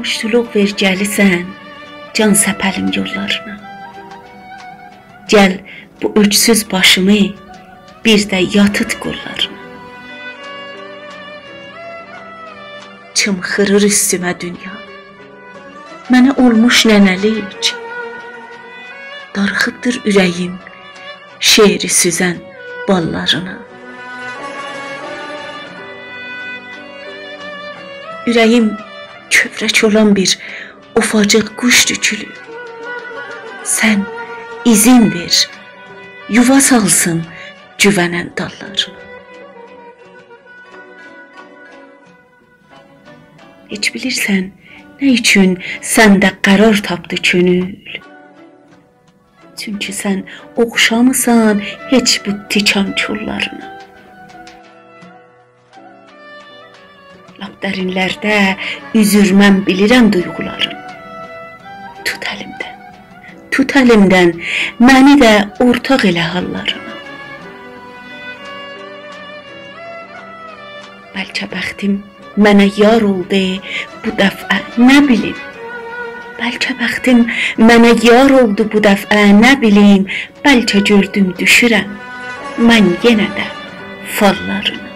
Muştuluq ver gəlisən can səpəlim yollarına. Gəl bu öksüz başımı bir də yatıt qollarına. Çımxırır üstümə dünya, mənə olmuş nənəlik. Darıxıbdır ürəyim şeiri süzən ballarına. Ürəyim kövrək olan bir ufacıq quş tükülü. Sən izin ver, yuva salsın güvənən dallarına. Heç bilirsən nə üçün səndə qərar tapdı könül? Çünki sən oxşamısan heç bu tikan çullarına. Lap dərinlərdə üzür mən bilirəm duyğuların. Tut əlimdən, məni də ortaq elə hallarına. Bəlkə bəxtim mənə yar oldu bu dəfə, nə bilim. Bəlkə bəxtim mənə yar oldu bu dəfə, nə bilim. Bəlkə gördüm düşürəm mən yenə də fallarına.